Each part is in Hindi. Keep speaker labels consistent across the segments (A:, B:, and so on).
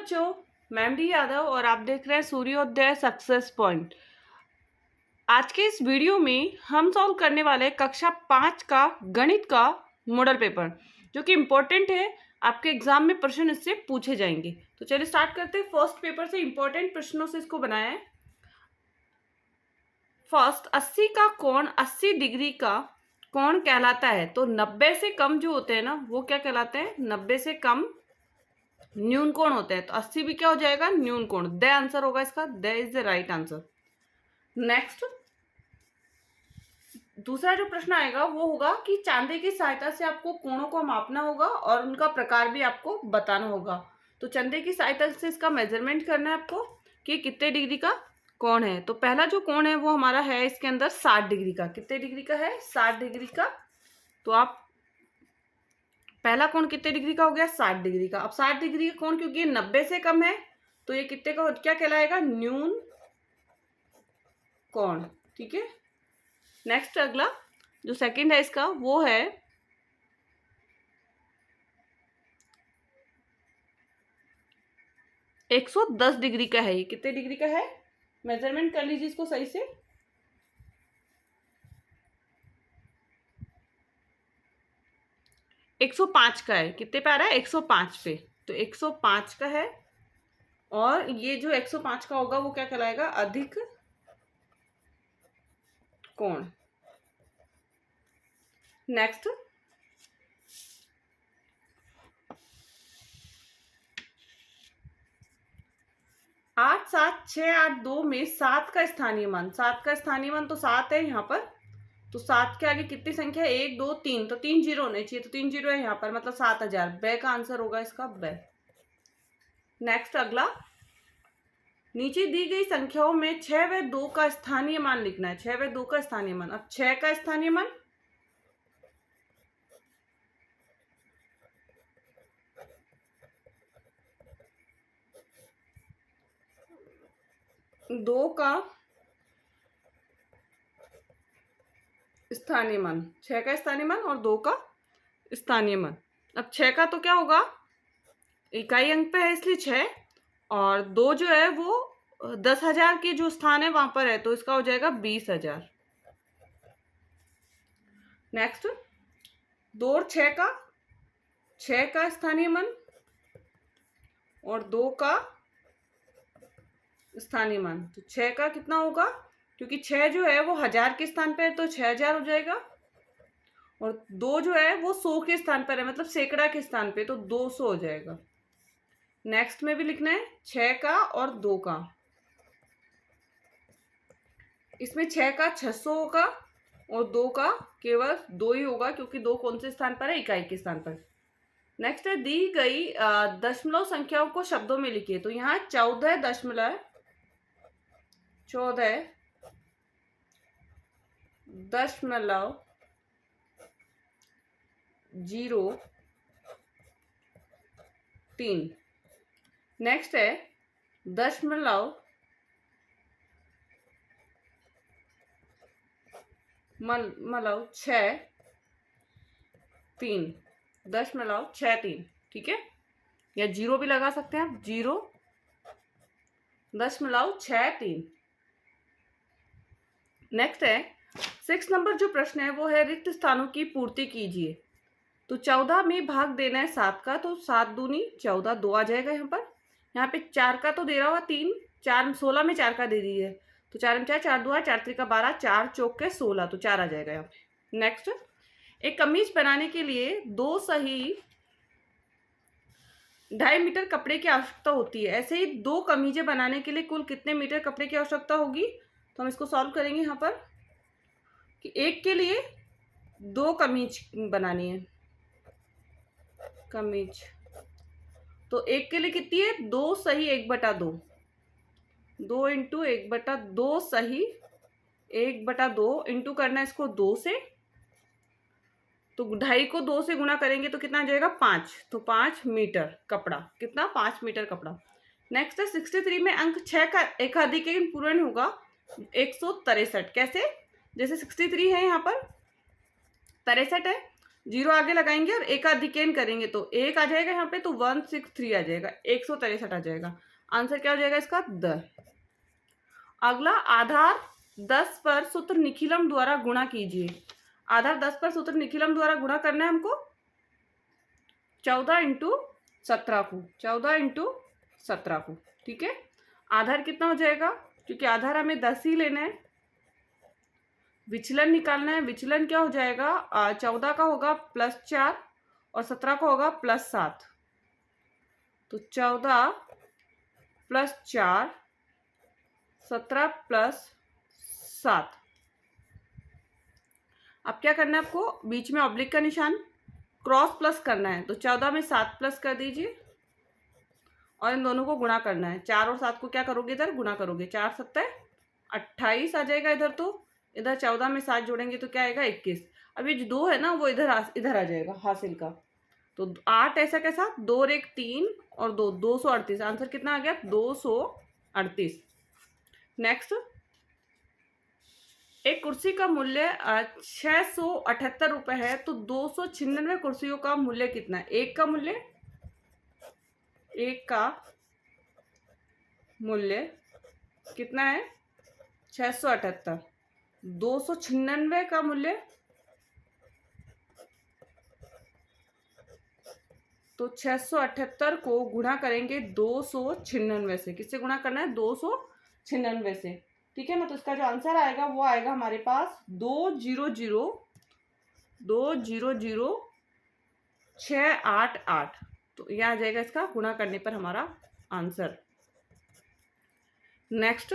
A: बच्चों, मैं डी यादव और आप देख रहे हैं सूर्योदय सक्सेस पॉइंट। आज के इस वीडियो में हम सॉल्व करने वाले हैं कक्षा 5 का गणित का मॉडल पेपर, जो कि इम्पोर्टेंट है। आपके एग्जाम में प्रश्न इससे पूछे जाएंगे। तो चलिए स्टार्ट करते हैं। फर्स्ट पेपर से इम्पोर्टेंट प्रश्नों से इसको बनाया है। फर्स्ट, 80 का कोण 80 डिग्री का कोण कहलाता है। तो 90 से कम जो होते हैं ना, वो क्या कहलाते हैं? 90 से कम न्यून कोण होते हैं। तो 80 भी क्या हो जाएगा? न्यून कोण। द आंसर होगा इसका। The is the right answer. Next, दूसरा जो प्रश्न आएगा वो होगा कि चांदी की सहायता से आपको कोणों को मापना होगा और उनका प्रकार भी आपको बताना होगा। तो चांदी की सहायता से इसका मेजरमेंट करना है आपको कि कितने डिग्री का कोण है। तो पहला जो कोण है वो हमारा है इसके अंदर 60 डिग्री का। कितने डिग्री का है? 60 डिग्री का। तो आप पहला कोण कितने डिग्री का हो गया? 60 डिग्री का। अब 60 डिग्री का कोण क्योंकि 90 से कम है तो ये कितने का क्या कहलाएगा? न्यून कोण। ठीक है। नेक्स्ट, अगला जो सेकंड है इसका वो है 110 डिग्री का है। ये कितने डिग्री का है? मेजरमेंट कर लीजिए इसको सही से। एक 105 का है। कितने पे आ रहा है? 105 पे। तो 105 का है और ये जो 105 का होगा वो क्या कहलाएगा? अधिक कोण। नेक्स्ट, आठ 7 6 8 2 में 7 का स्थानीय मान। 7 का स्थानीय मान तो 7 है यहाँ पर। तो 7 के आगे कितनी संख्या है? 1 2 3। तो 3 जीरो होने चाहिए। तो 3 जीरो है यहाँ पर, मतलब 7000। ब का आंसर होगा इसका ब। नेक्स्ट, अगला, नीचे दी गई संख्याओं में 6 व 2 का स्थानीय मान लिखना है। 6 व 2 का स्थानीय मान। अब 6 का स्थानीय मान 2 का स्थानीय मान। 6 का स्थानीय मान और 2 का स्थानीय मान। अब 6 का तो क्या होगा? इकाई अंक पे है इसलिए 6, और 2 जो है वो 10,000 के जो स्थान है वहां पर है, तो इसका हो जाएगा 20,000। नेक्स्ट, 2 और 6 का स्थानीय मान और 2 का स्थानीय मान। तो 6 का कितना होगा? क्योंकि 6 जो है वो 1000 के स्थान पर है तो 6000 हो जाएगा, और 2 जो है वो 100 के स्थान पर है, मतलब सैकड़ा के स्थान पे, तो 200 हो जाएगा। नेक्स्ट में भी लिखना है 6 का और 2 का। इसमें 6 का 600 होगा और 2 का केवल 2 ही होगा, क्योंकि 2 कौन से स्थान पर है? इकाई के स्थान पर। नेक्स्ट है, दी गई दशमलव संख्याओं को शब्दों में लिखिए। तो यहाँ 14 दशमलव 0.03। नेक्स्ट है 0.63। ठीक है, या 0 भी लगा सकते हैं आप। 0.63। नेक्स्ट है 6 नंबर जो प्रश्न है वो है, रिक्त स्थानों की पूर्ति कीजिए। तो 14 में भाग देना है 7 का, तो 7 दूनी 14, 2 आ जाएगा यहाँ पर। यहाँ पे 4 का तो दे रहा हुआ 3, 4 16 में 4 का दे दीजिए। तो 4 में 4, 4 2 4 3 का 12, 4 चौक के 16, तो 4 आ जाएगा यहाँ पे। नेक्स्ट, एक कमीज बनाने के लिए 2 सही 2.5 मीटर कपड़े की आवश्यकता होती है। ऐसे ही 2 कमीजें बनाने के लिए कुल कितने मीटर कपड़े की आवश्यकता होगी? तो हम इसको सॉल्व करेंगे यहाँ पर कि एक के लिए 2 कमीज बनानी है। कमीज तो एक के लिए कितनी है? 2 सही 1/2। 2 इंटू 1/2 सही 1/2 इंटू करना है इसको 2 से। तो 2.5 को 2 से गुणा करेंगे तो कितना आ जाएगा? 5। तो 5 मीटर कपड़ा। कितना? 5 मीटर कपड़ा। नेक्स्ट है 63 में अंक 6 का एकाधिक पूर्ण होगा 163। कैसे? जैसे 63 है यहाँ पर 63 है, जीरो आगे लगाएंगे और एक अधिकेन करेंगे तो एक आ जाएगा यहाँ पे, तो 163 आ जाएगा, 163 आ जाएगा। आंसर क्या हो जाएगा इसका? 10। अगला, आधार 10 पर सूत्र निखिलम द्वारा गुणा कीजिए। आधार 10 पर सूत्र निखिलम द्वारा गुणा करना है हमको 14 इंटू 17 को, 14 इंटू 17 को। ठीक है, आधार कितना हो जाएगा, क्योंकि आधार हमें 10 ही लेना है। विचलन निकालना है, विचलन क्या हो जाएगा, 14 का होगा +4 और 17 का होगा +7। तो 14 + 4, 17 + 7। अब क्या करना है आपको, बीच में ऑब्लिक का निशान, क्रॉस प्लस करना है। तो 14 में 7 प्लस कर दीजिए और इन दोनों को गुणा करना है। 4 और 7 को क्या करोगे, इधर गुणा करोगे, 4 7 28 आ जाएगा इधर। तो इधर 14 में 7 जोड़ेंगे तो क्या आएगा, 21। अब ये जो 2 है ना वो इधर आ जाएगा हासिल का। तो 8 ऐसा कैसा, 2 और 1 3 और 2 238। आंसर कितना आ गया, 238। नेक्स्ट, एक कुर्सी का मूल्य 678 रुपये है, तो 296 कुर्सियों का मूल्य कितना है? एक का मूल्य कितना है, 678। 296 का मूल्य, तो 678 को गुणा करेंगे 296 से। किससे गुणा करना है, 296 से। ठीक है ना, तो इसका जो आंसर आएगा वो आएगा हमारे पास 200688। तो यह आ जाएगा इसका गुणा करने पर हमारा आंसर। नेक्स्ट,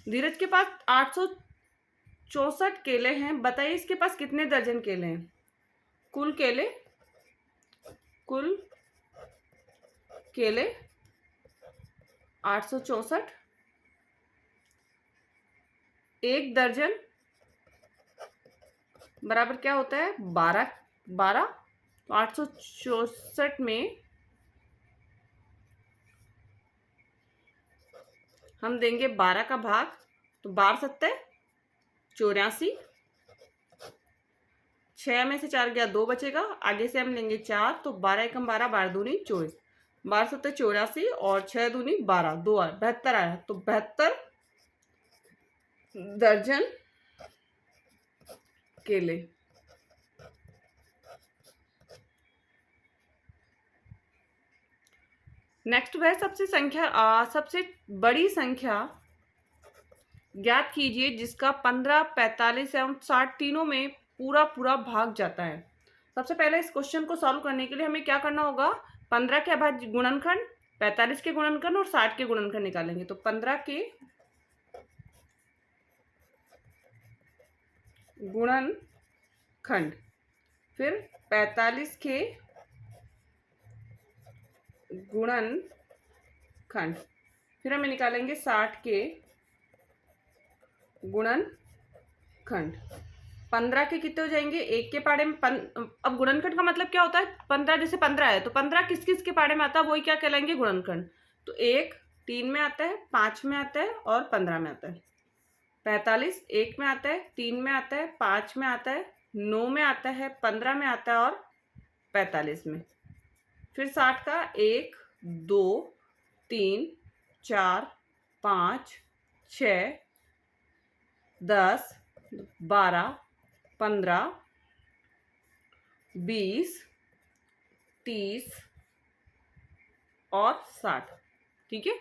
A: धीरज के पास 864 केले हैं, बताइए इसके पास कितने दर्जन केले हैं? कुल केले 864, एक दर्जन बराबर क्या होता है, 12। तो 864 में हम देंगे 12 का भाग, तो 12 7 84। 6 में से 4 गया, 2 बचेगा, आगे से हम लेंगे 4। तो 12 एकम 12, 12 दूनी 24, 12 7 84 और 6 दूनी 12, 2 72 आया। तो 72 दर्जन केले। नेक्स्ट, वह सबसे बड़ी संख्या ज्ञात कीजिए जिसका 15, 45 एवं 60 तीनों में पूरा भाग जाता है। सबसे पहले इस क्वेश्चन को सॉल्व करने के लिए हमें क्या करना होगा, 15 के अभाज्य गुणनखंड, 45 के गुणनखंड और 60 के गुणनखंड निकालेंगे। तो 15 के गुणनखंड, फिर 45 के गुणनखंड, फिर हमें निकालेंगे 60 के गुणनखंड। 15 के कितने हो जाएंगे, एक के पाड़े में अब गुणनखंड का मतलब क्या होता है, 15 जैसे 15 है तो 15 किस किस के पाड़े में आता है, वही क्या कहलाएंगे, गुणनखंड। तो 1 3 में आता है, 5 में आता है और 15 में आता है। 45 1 में आता है, 3 में आता है, 5 में आता है, 9 में आता है, 15 में आता है और 45 में। फिर 60 का 1 2 3 4 5 6 10 12 15 20 30 और 60। ठीक है,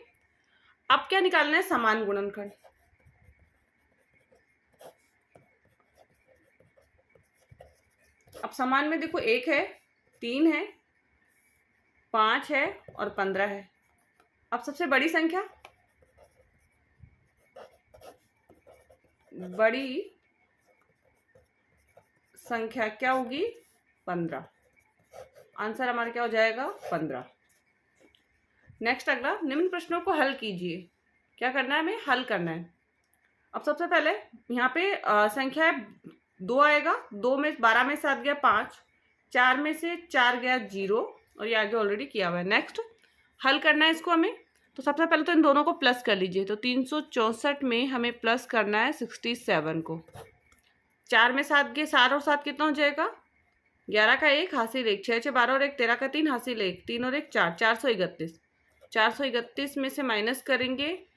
A: अब क्या निकालना है, समान गुणनखंड। अब समान में देखो 1 है, 3 है, 5 है और 15 है। अब सबसे बड़ी संख्या, क्या होगी, 15। आंसर हमारा क्या हो जाएगा, 15। नेक्स्ट, अगला, निम्न प्रश्नों को हल कीजिए। क्या करना है, हमें हल करना है। अब सबसे पहले यहाँ पे संख्या 2 आएगा, 2 में 12 में 7 गया 5, 4 में से 4 गया 0 और ये आगे ऑलरेडी किया हुआ है। नेक्स्ट, हल करना है इसको हमें। तो सबसे पहले तो इन दोनों को प्लस कर लीजिए। तो 364 में हमें प्लस करना है 67 को। 4 में 7 गए, 7 और 7 कितना हो जाएगा, 11 का 1 हासिल 1, 6 6 12 और 1 13 का 3 हासिल 1, 3 और 1 4, 431। 431 में से माइनस करेंगे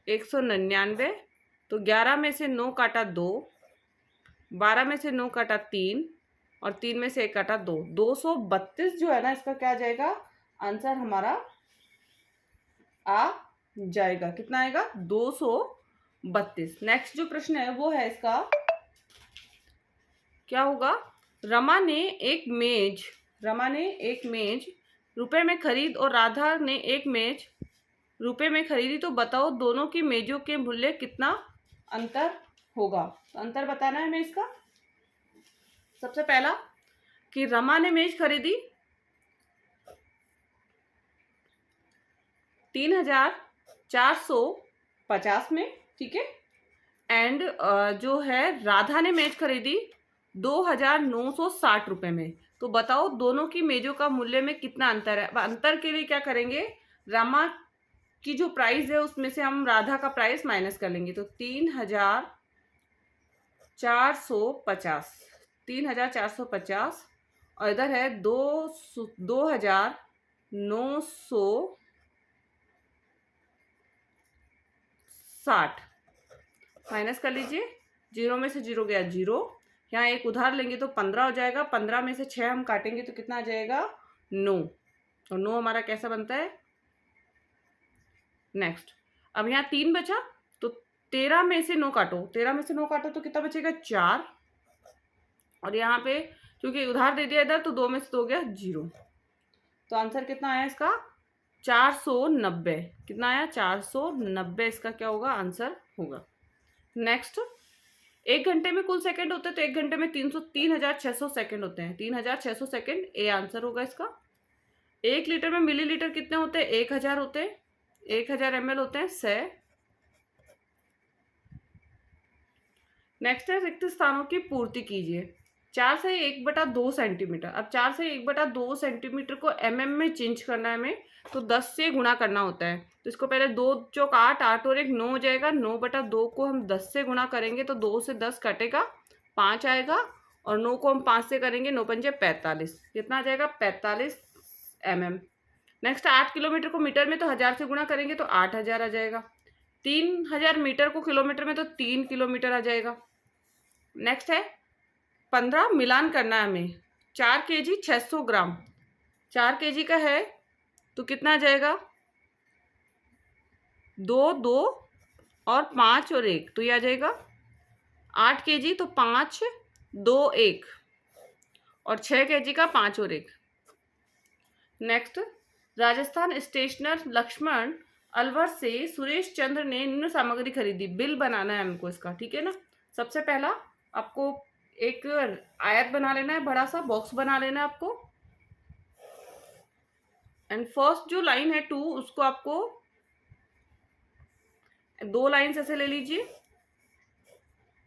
A: 199, तो 11 में से 9 काटा 2, 12 में से 9 काटा 3 और 3 में से 1 काटा 2, 232 जो है ना इसका क्या आ जाएगा, आंसर हमारा आ जाएगा। कितना आएगा, 232। नेक्स्ट जो प्रश्न है वो है इसका, क्या होगा, रमा ने एक मेज रुपए में खरीद और राधा ने एक मेज रुपए में खरीदी, तो बताओ दोनों की मेजों के मूल्य कितना अंतर होगा। तो अंतर बताना है हमें इसका। सबसे पहला कि रमा ने मेज खरीदी 3450 में, ठीक है, एंड जो है राधा ने मेज खरीदी 2960 रुपए में। तो बताओ दोनों की मेजों का मूल्य में कितना अंतर है। अंतर के लिए क्या करेंगे, रमा की जो प्राइस है उसमें से हम राधा का प्राइस माइनस कर लेंगे, तो 3450 और इधर है 2960, माइनस कर लीजिए, 0 में से 0 गया 0, यहाँ एक उधार लेंगे तो 15 हो जाएगा, 15 में से 6 हम काटेंगे तो कितना आ जाएगा, 9, और 9 हमारा कैसा बनता है। नेक्स्ट, अब यहाँ 3 बचा, तो 13 में से 9 काटो, 13 में से 9 काटो तो कितना बचेगा, 4, और यहाँ पे क्योंकि उधार दे दिया इधर तो 2 में से 2 गया 0, तो आंसर कितना आया इसका, 490। कितना आया, 490 इसका क्या होगा, आंसर होगा। नेक्स्ट, 1 घंटे में कुल सेकंड होते हैं, तो 1 घंटे में 3600 सेकंड होते हैं, 3600 सेकंड, ए आंसर होगा इसका। 1 लीटर में मिलीलीटर कितने होते हैं, 1000 होते हैं, 1000 ml होते हैं 100। नेक्स्ट है, रिक्त स्थानों की पूर्ति कीजिए। 4 से 1/2 सेंटीमीटर, अब 4 से 1/2 सेंटीमीटर को mm में चेंज करना है हमें, तो 10 से गुणा करना होता है। तो इसको पहले 2 चौक 8, 8 और 1 9 हो जाएगा, 9/2 को हम 10 से गुणा करेंगे तो 2 से 10 कटेगा, 5 आएगा, और 9 को हम 5 से करेंगे, 9 पंजे 45, कितना आ जाएगा, 45 mm। नेक्स्ट, 8 किलोमीटर को मीटर में तो 1000 से गुणा करेंगे तो 8000 आ जाएगा, 3000 मीटर को किलोमीटर में तो 3 किलोमीटर आ जाएगा। नेक्स्ट है 15 मिलान करना है हमें, 4 kg 600 ग्राम, 4 kg का है तो कितना आ जाएगा, 2 2 और 5 और 1, तो ये आ जाएगा 8 kg, तो 5 2 1, और 6 kg का 5 और 1। नेक्स्ट, राजस्थान स्टेशनर लक्ष्मण अलवर से सुरेश चंद्र ने निम्न सामग्री खरीदी, बिल बनाना है हमको इसका, ठीक है ना। सबसे पहला आपको एक आयत बना लेना है, बड़ा सा बॉक्स बना लेना है आपको, एंड फर्स्ट जो लाइन है 2 उसको आपको 2 लाइन ऐसे ले लीजिए।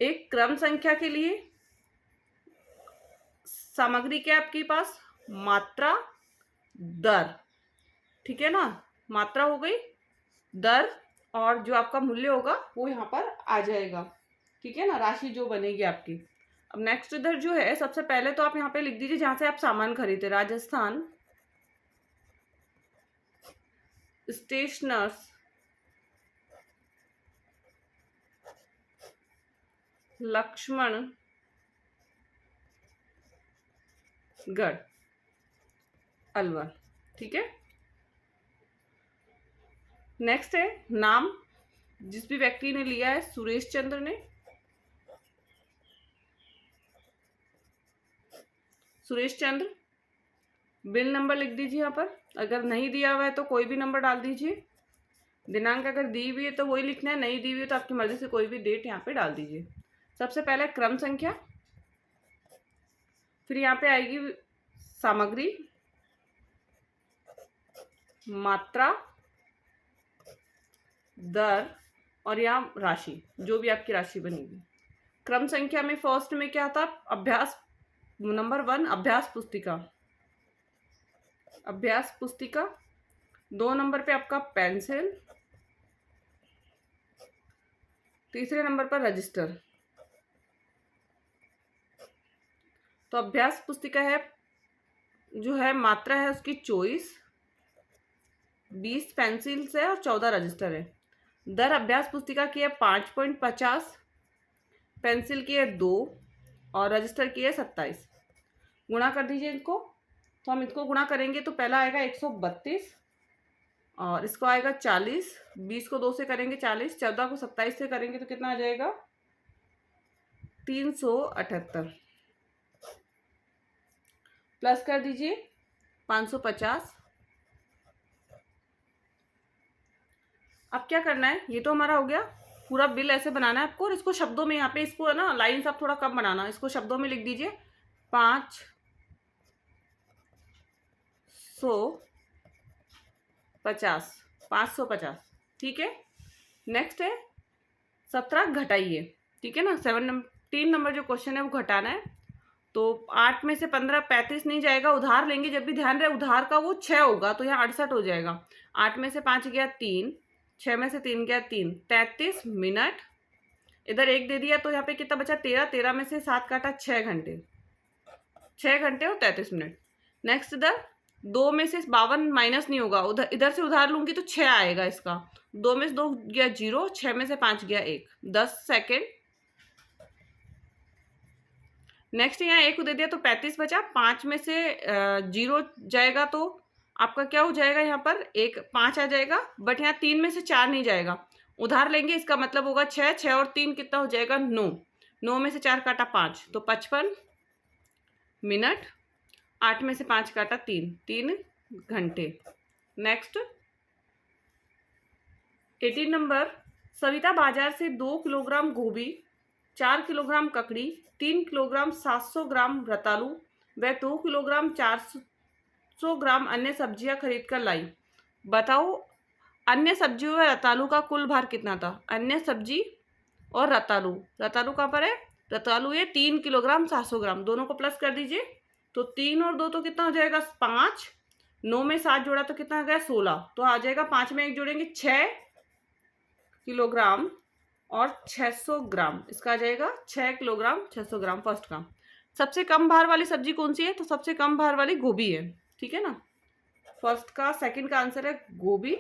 A: एक क्रम संख्या के लिए सामग्री क्या आपके पास, मात्रा दर, ठीक है ना, मात्रा हो गई, दर और जो आपका मूल्य होगा वो यहाँ पर आ जाएगा, ठीक है ना, राशि जो बनेगी आपकी। अब नेक्स्ट इधर जो है, सबसे पहले तो आप यहाँ पे लिख दीजिए जहां से आप सामान खरीदे, राजस्थान स्टेशनर्स लक्ष्मण गढ़ अलवर, ठीक है। नेक्स्ट है नाम, जिस भी व्यक्ति ने लिया है, सुरेश चंद्र ने, सुरेश चंद्र, बिल नंबर लिख दीजिए यहाँ पर, अगर नहीं दिया हुआ है तो कोई भी नंबर डाल दीजिए, दिनांक अगर दी हुई है तो वही लिखना है, नहीं दी हुई है तो आपकी मर्जी से कोई भी डेट यहाँ पे डाल दीजिए। सबसे पहले क्रम संख्या, फिर यहाँ पे आएगी सामग्री, मात्रा, दर और यहाँ राशि, जो भी आपकी राशि बनेगी। क्रम संख्या में फर्स्ट में क्या था, अभ्यास नंबर 1 अभ्यास पुस्तिका, अभ्यास पुस्तिका। 2 नंबर पे आपका पेंसिल, तीसरे नंबर पर रजिस्टर, तो अभ्यास पुस्तिका है जो है मात्रा है उसकी 24, 20 पेंसिल्स है और 14 रजिस्टर है। दर अभ्यास पुस्तिका की है 5.50, पेंसिल की है 2 और रजिस्टर की है 27। गुणा कर दीजिए इनको। तो हम इसको गुणा करेंगे तो पहला आएगा 132 और इसको आएगा 40, 20 को 2 से करेंगे 40, 14 को 27 से करेंगे तो कितना आ जाएगा 378। प्लस कर दीजिए 550। अब क्या करना है, ये तो हमारा हो गया। पूरा बिल ऐसे बनाना है आपको और इसको शब्दों में, यहाँ पे इसको है ना लाइन्स आप थोड़ा कम बनाना, इसको शब्दों में लिख दीजिए 550, 550। ठीक है। नेक्स्ट है 17 घटाइए। ठीक है ना, 17 नंबर जो क्वेश्चन है वो घटाना है। तो 8 में से 15 35 नहीं जाएगा, उधार लेंगे जब भी ध्यान रहे उधार का वो 6 होगा तो यहाँ 68 हो जाएगा। 8 में से 5 गया 3, 6 में से 3 गया 3, 33 मिनट। इधर 1 दे दिया तो यहाँ पे कितना बचा 13, 13 में से 7 काटा 6 घंटे, 6 घंटे और 33 मिनट। नेक्स्ट इधर 2 में से 52 माइनस नहीं होगा, उधर इधर से उधार लूंगी तो 6 आएगा इसका। 2 में से 2 गया 0, 6 में से 5 गया 1, 10 सेकेंड। नेक्स्ट यहाँ 1 को दे दिया तो 35 बचा, 5 में से 0 जाएगा तो आपका क्या हो जाएगा, यहाँ पर 1 5 आ जाएगा। बट यहाँ 3 में से 4 नहीं जाएगा, उधार लेंगे इसका मतलब होगा 6, 6 और 3 कितना हो जाएगा 9, 9 में से 4 काटा 5 तो 55 मिनट। 8 में से 5 काटा 3, 3 घंटे। नेक्स्ट 18 नंबर, सविता बाजार से 2 किलोग्राम गोभी, 4 किलोग्राम ककड़ी, 3 किलोग्राम 700 ग्राम रतालू व 2 किलोग्राम 400 ग्राम अन्य सब्जियां खरीद कर लाई। बताओ अन्य सब्जियों व रतालू का कुल भार कितना था। अन्य सब्जी और रतालू, रतालू कहाँ पर है, रतालू ये 3 किलोग्राम 700 ग्राम, दोनों को प्लस कर दीजिए। तो 3 और 2 तो कितना हो जाएगा 5, 9 में 7 जोड़ा तो कितना आ गया 16, तो आ जाएगा 5 में 1 जोड़ेंगे 6 किलोग्राम और 600 ग्राम, इसका आ जाएगा 6 किलोग्राम 600 ग्राम फर्स्ट का। सबसे कम भार वाली सब्जी कौन सी है, तो सबसे कम भार वाली गोभी है। ठीक है ना, फर्स्ट का सेकंड का आंसर है गोभी।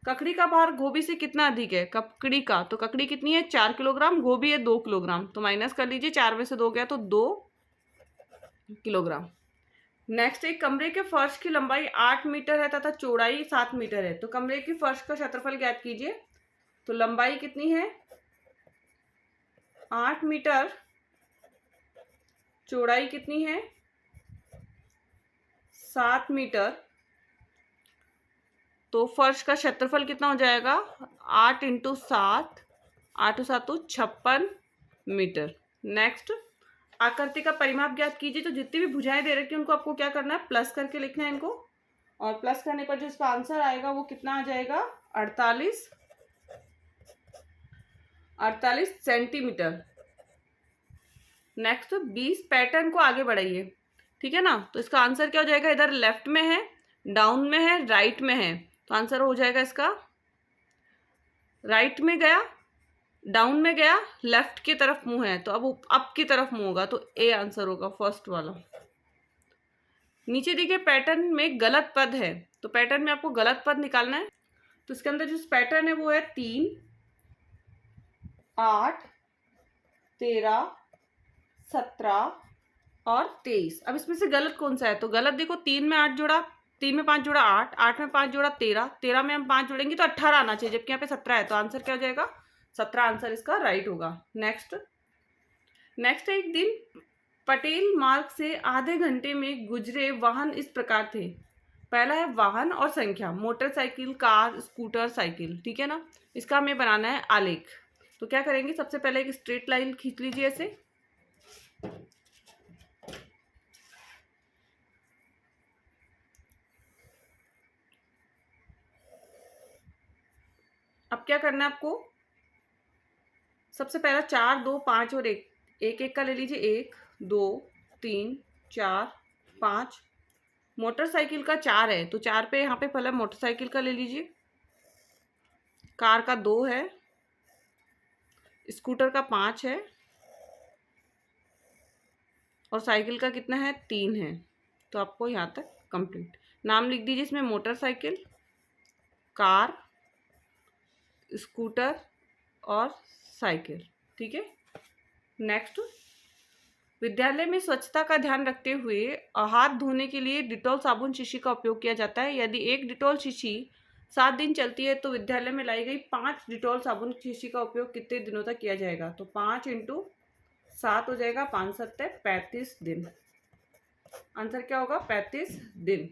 A: ककड़ी का भार गोभी से कितना अधिक है, ककड़ी का, तो ककड़ी कितनी है 4 किलोग्राम, गोभी है 2 किलोग्राम, तो माइनस कर लीजिए, 4 में से 2 गया तो 2 किलोग्राम। नेक्स्ट, एक कमरे के फर्श की लंबाई 8 मीटर है तथा चौड़ाई 7 मीटर है, तो कमरे की फर्श का क्षेत्रफल ज्ञात कीजिए। तो लंबाई कितनी है 8 मीटर, चौड़ाई कितनी है 7 मीटर, तो फर्श का क्षेत्रफल कितना हो जाएगा 8 × 7, 8 × 7 तो 56 मीटर। नेक्स्ट, आकृति का परिमाप ज्ञात कीजिए। तो जितनी भी भुजाएं दे रखी है उनको आपको क्या करना है, प्लस करके लिखना है इनको, और प्लस करने पर जो इसका आंसर आएगा वो कितना आ जाएगा 48 सेंटीमीटर। नेक्स्ट, 20 पैटर्न को आगे बढ़ाइए। ठीक है ना, तो इसका आंसर क्या हो जाएगा, इधर लेफ्ट में है, डाउन में है, राइट में है, तो आंसर हो जाएगा इसका राइट में गया, डाउन में गया, लेफ्ट की तरफ मुंह है तो अब अप की तरफ मुंह होगा, तो ए आंसर होगा फर्स्ट वाला। नीचे देखिए पैटर्न में गलत पद है, तो पैटर्न में आपको गलत पद निकालना है। तो इसके अंदर जो पैटर्न है वो है 3, 8, 13, 17 और 23। अब इसमें से गलत कौन सा है, तो गलत देखो 3 में 8 जोड़ा, 3 में 5 जोड़ा 8, 8 में 5 जोड़ा 13, 13 में हम 5 जोड़ेंगे तो 18 आना चाहिए, जबकि यहाँ पे 17 है, तो आंसर क्या हो जाएगा 17 आंसर इसका राइट होगा। नेक्स्ट एक दिन पटेल मार्ग से आधे घंटे में गुजरे वाहन इस प्रकार थे। पहला है वाहन और संख्या, मोटरसाइकिल, कार, स्कूटर, साइकिल। ठीक है ना, इसका हमें बनाना है आलेख। तो क्या करेंगे, सबसे पहले एक स्ट्रेट लाइन खींच लीजिए ऐसे। अब क्या करना है आपको, सबसे पहला 4, 2, 5 और 1, एक एक का ले लीजिए, 1, 2, 3, 4, 5। मोटरसाइकिल का 4 है तो 4 पे यहाँ पे पहले मोटरसाइकिल का ले लीजिए। कार का 2 है, स्कूटर का 5 है, और साइकिल का कितना है 3 है। तो आपको यहाँ तक कंप्लीट। नाम लिख दीजिए इसमें मोटरसाइकिल, कार, स्कूटर और साइकिल। ठीक है। नेक्स्ट, विद्यालय में स्वच्छता का ध्यान रखते हुए हाथ धोने के लिए डिटॉल साबुन शीशी का उपयोग किया जाता है। यदि एक डिटॉल शीशी 7 दिन चलती है तो विद्यालय में लाई गई 5 डिटॉल साबुन शीशी का उपयोग कितने दिनों तक किया जाएगा? तो 5 × 7 हो जाएगा, 5 × 7 = 35 दिन। आंसर क्या होगा? 35 दिन।